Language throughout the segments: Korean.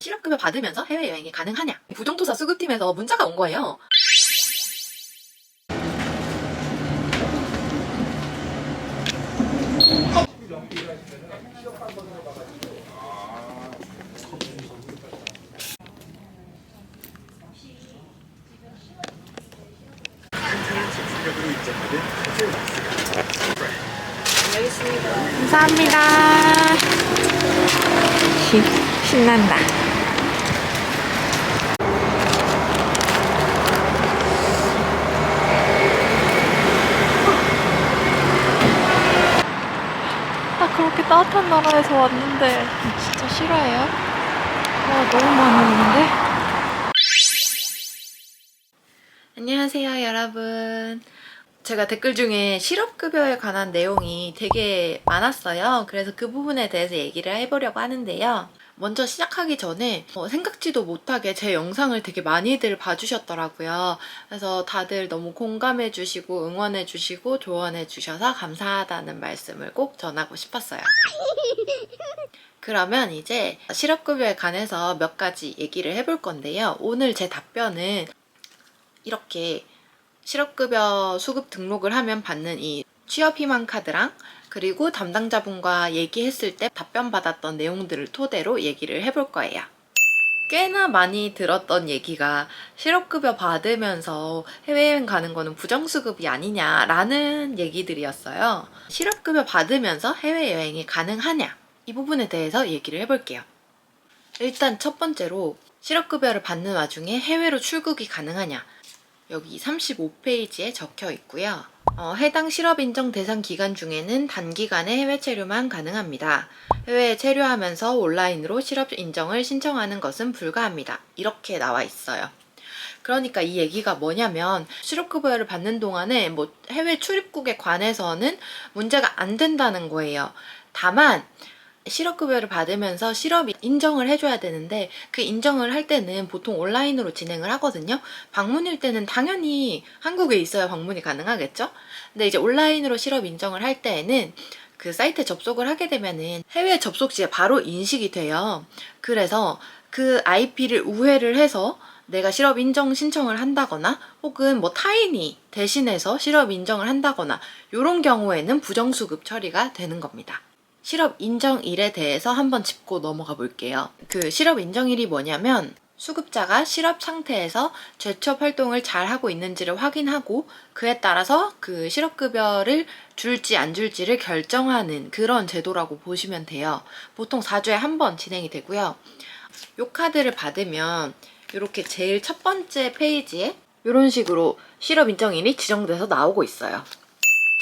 실업급여 받으면서 해외여행이 가능하냐? 부정토사 수급팀에서 문자가 온 거예요. 감사합니다. 신난다. 나 그렇게 따뜻한 나라에서 왔는데 진짜 싫어해요? 너무 많이 오는데? 안녕하세요, 여러분. 제가 댓글 중에 실업급여에 관한 내용이 되게 많았어요. 그래서 그 부분에 대해서 얘기를 해보려고 하는데요. 먼저 시작하기 전에 생각지도 못하게 제 영상을 되게 많이들 봐주셨더라고요. 그래서 다들 너무 공감해주시고 응원해주시고 조언해주셔서 감사하다는 말씀을 꼭 전하고 싶었어요. 그러면 이제 실업급여에 관해서 몇 가지 얘기를 해볼 건데요. 오늘 제 답변은 이렇게 실업급여 수급 등록을 하면 받는 이 취업희망 카드랑 그리고 담당자분과 얘기했을 때 답변 받았던 내용들을 토대로 얘기를 해볼 거예요. 꽤나 많이 들었던 얘기가 실업급여 받으면서 해외여행 가는 거는 부정수급이 아니냐라는 얘기들이었어요. 실업급여 받으면서 해외여행이 가능하냐? 이 부분에 대해서 얘기를 해볼게요. 일단 첫 번째로 실업급여를 받는 와중에 해외로 출국이 가능하냐? 여기 35페이지에 적혀 있고요. 해당 실업인정 대상 기간 중에는 단기간의 해외 체류만 가능합니다. 해외에 체류하면서 온라인으로 실업인정을 신청하는 것은 불가합니다. 이렇게 나와 있어요. 그러니까 이 얘기가 뭐냐면 실업급여를 받는 동안에 해외 출입국에 관해서는 문제가 안 된다는 거예요. 다만 실업급여를 받으면서 실업 인정을 해줘야 되는데 그 인정을 할 때는 보통 온라인으로 진행을 하거든요. 방문일 때는 당연히 한국에 있어야 방문이 가능하겠죠? 근데 이제 온라인으로 실업 인정을 할 때에는 그 사이트에 접속을 하게 되면은 해외 접속 시에 바로 인식이 돼요. 그래서 그 IP를 우회를 해서 내가 실업 인정 신청을 한다거나 혹은 타인이 대신해서 실업 인정을 한다거나 이런 경우에는 부정수급 처리가 되는 겁니다. 실업 인정일에 대해서 한번 짚고 넘어가 볼게요. 그 실업 인정일이 뭐냐면 수급자가 실업 상태에서 재취업 활동을 잘 하고 있는지를 확인하고 그에 따라서 그 실업급여를 줄지 안 줄지를 결정하는 그런 제도라고 보시면 돼요. 보통 4주에 한 번 진행이 되고요. 이 카드를 받으면 이렇게 제일 첫 번째 페이지에 이런 식으로 실업 인정일이 지정돼서 나오고 있어요.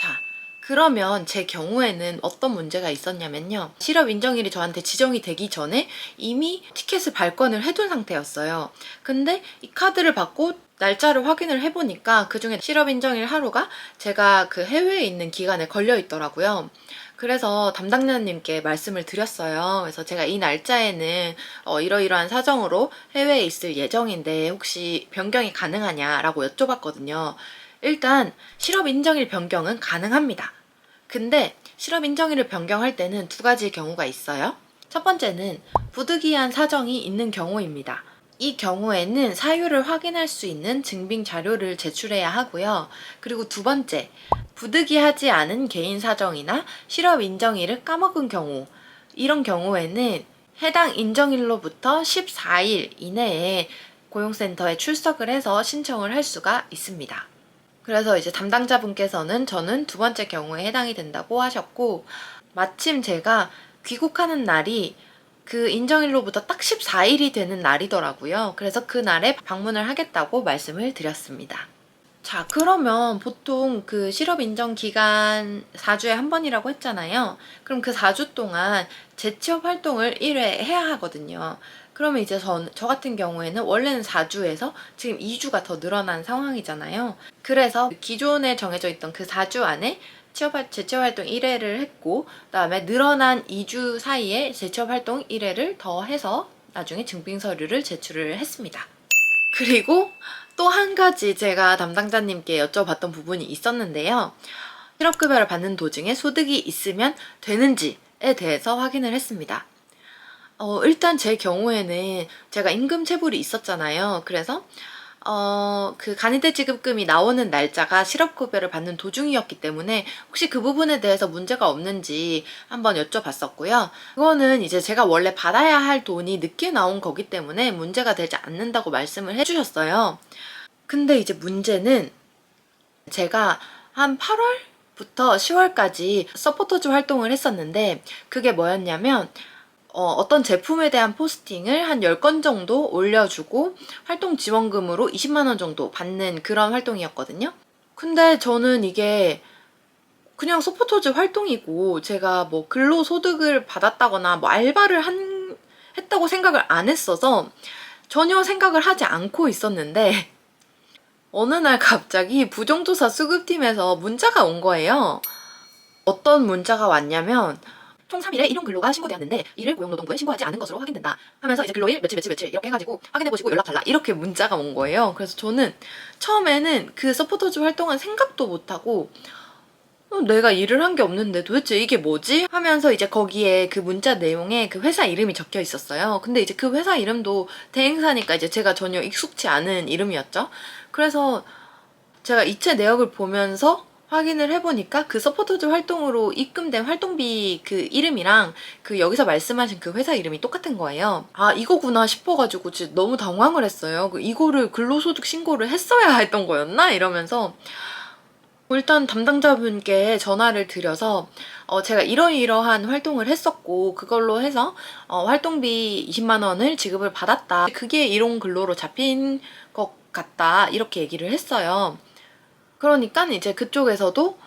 자, 그러면 제 경우에는 어떤 문제가 있었냐면요. 실업 인정일이 저한테 지정이 되기 전에 이미 티켓을 발권을 해둔 상태였어요. 근데 이 카드를 받고 날짜를 확인을 해보니까 그중에 실업 인정일 하루가 제가 그 해외에 있는 기간에 걸려 있더라고요. 그래서 담당자님께 말씀을 드렸어요. 그래서 제가 이 날짜에는 이러이러한 사정으로 해외에 있을 예정인데 혹시 변경이 가능하냐라고 여쭤봤거든요. 일단 실업인정일 변경은 가능합니다. 근데 실업인정일을 변경할 때는 두 가지 경우가 있어요. 첫 번째는 부득이한 사정이 있는 경우입니다. 이 경우에는 사유를 확인할 수 있는 증빙 자료를 제출해야 하고요. 그리고 두 번째, 부득이하지 않은 개인 사정이나 실업인정일을 까먹은 경우, 이런 경우에는 해당 인정일로부터 14일 이내에 고용센터에 출석을 해서 신청을 할 수가 있습니다. 그래서 이제 담당자분께서는 저는 두 번째 경우에 해당이 된다고 하셨고, 마침 제가 귀국하는 날이 그 인정일로부터 딱 14일이 되는 날이더라고요. 그래서 그날에 방문을 하겠다고 말씀을 드렸습니다. 자, 그러면 보통 그 실업 인정 기간 4주에 한 번이라고 했잖아요. 그럼 그 4주 동안 재취업 활동을 1회 해야 하거든요. 그러면 이제 저 같은 경우에는 원래는 4주에서 지금 2주가 더 늘어난 상황이잖아요. 그래서 기존에 정해져 있던 그 4주 안에 재취업 활동 1회를 했고, 그다음에 늘어난 2주 사이에 재취업 활동 1회를 더 해서 나중에 증빙 서류를 제출을 했습니다. 그리고 또 한 가지 제가 담당자님께 여쭤봤던 부분이 있었는데요. 실업급여를 받는 도중에 소득이 있으면 되는지에 대해서 확인을 했습니다. 일단 제 경우에는 제가 임금 체불이 있었잖아요. 그래서 그 간이대 지급금이 나오는 날짜가 실업급여를 받는 도중이었기 때문에 혹시 그 부분에 대해서 문제가 없는지 한번 여쭤봤었고요. 그거는 이제 제가 원래 받아야 할 돈이 늦게 나온 거기 때문에 문제가 되지 않는다고 말씀을 해주셨어요. 근데 이제 문제는 제가 한 8월부터 10월까지 서포터즈 활동을 했었는데 그게 뭐였냐면 어떤 제품에 대한 포스팅을 한 10건 정도 올려주고 활동 지원금으로 20만 원 정도 받는 그런 활동이었거든요. 근데 저는 이게 그냥 서포터즈 활동이고 제가 뭐 근로소득을 받았다거나 뭐 알바를 했다고 생각을 안 했어서 전혀 생각을 하지 않고 있었는데 어느 날 갑자기 부정조사 수급팀에서 문자가 온 거예요. 어떤 문자가 왔냐면 총 3일에 일용 근로가 신고되었는데 이를 고용노동부에 신고하지 않은 것으로 확인된다 하면서 이제 근로일 며칠 이렇게 해가지고 확인해보시고 연락달라 이렇게 문자가 온 거예요. 그래서 저는 처음에는 그 서포터즈 활동은 생각도 못하고 내가 일을 한 게 없는데 도대체 이게 뭐지? 하면서 이제 거기에 그 문자 내용에 그 회사 이름이 적혀 있었어요. 근데 이제 그 회사 이름도 대행사니까 이제 제가 전혀 익숙치 않은 이름이었죠. 그래서 제가 이체 내역을 보면서 확인을 해보니까 그 서포터즈 활동으로 입금된 활동비 그 이름이랑 그 여기서 말씀하신 그 회사 이름이 똑같은 거예요. 아, 이거구나 싶어가지고 진짜 너무 당황을 했어요. 이거를 근로소득 신고를 했어야 했던 거였나? 이러면서 일단 담당자분께 전화를 드려서 제가 이러이러한 활동을 했었고 그걸로 해서 활동비 20만 원을 지급을 받았다. 그게 일용 근로로 잡힌 것 같다. 이렇게 얘기를 했어요. 그러니까 이제 그쪽에서도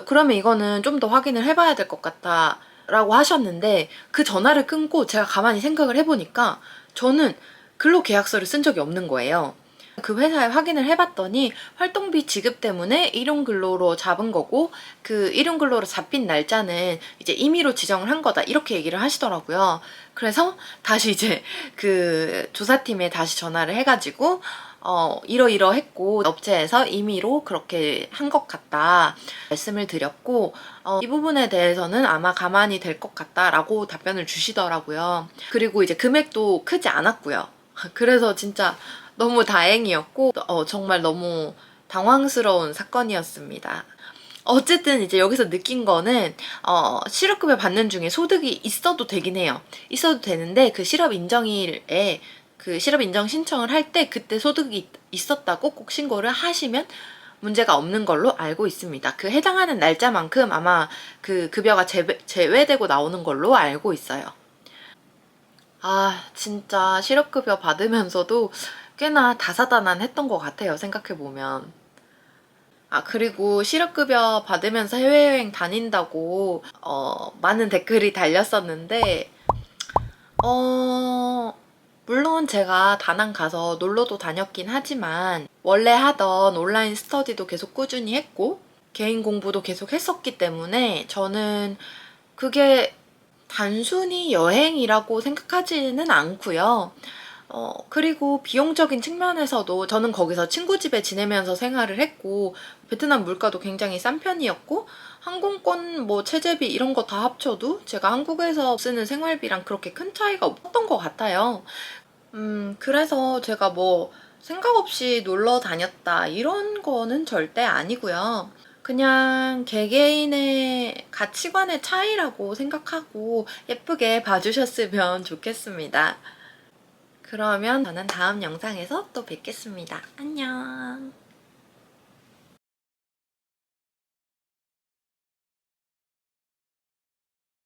그러면 이거는 좀 더 확인을 해봐야 될 것 같다 라고 하셨는데 그 전화를 끊고 제가 가만히 생각을 해보니까 저는 근로계약서를 쓴 적이 없는 거예요. 그 회사에 확인을 해봤더니 활동비 지급 때문에 일용근로로 잡은 거고 그 일용근로로 잡힌 날짜는 이제 임의로 지정을 한 거다 이렇게 얘기를 하시더라고요. 그래서 다시 이제 그 조사팀에 다시 전화를 해가지고 이러이러했고 업체에서 임의로 그렇게 한 것 같다 말씀을 드렸고 이 부분에 대해서는 아마 가만히 될 것 같다라고 답변을 주시더라고요. 그리고 이제 금액도 크지 않았고요. 그래서 진짜 너무 다행이었고 정말 너무 당황스러운 사건이었습니다. 어쨌든 이제 여기서 느낀 거는 실업급여 받는 중에 소득이 있어도 되긴 해요. 있어도 되는데 그 실업인정일에 그 실업인정 신청을 할 때 그때 소득이 있었다고 꼭 신고를 하시면 문제가 없는 걸로 알고 있습니다. 그 해당하는 날짜만큼 아마 그 급여가 제외되고 나오는 걸로 알고 있어요. 아, 진짜 실업급여 받으면서도 꽤나 다사다난했던 것 같아요, 생각해보면. 아, 그리고 실업급여 받으면서 해외여행 다닌다고 많은 댓글이 달렸었는데 물론 제가 다낭 가서 놀러도 다녔긴 하지만 원래 하던 온라인 스터디도 계속 꾸준히 했고 개인 공부도 계속 했었기 때문에 저는 그게 단순히 여행이라고 생각하지는 않고요. 그리고 비용적인 측면에서도 저는 거기서 친구 집에 지내면서 생활을 했고 베트남 물가도 굉장히 싼 편이었고 항공권 뭐 체재비 이런 거 다 합쳐도 제가 한국에서 쓰는 생활비랑 그렇게 큰 차이가 없었던 것 같아요. 그래서 제가 뭐 생각 없이 놀러 다녔다 이런 거는 절대 아니고요. 그냥 개개인의 가치관의 차이라고 생각하고 예쁘게 봐주셨으면 좋겠습니다. 그러면 저는 다음 영상에서 또 뵙겠습니다. 안녕.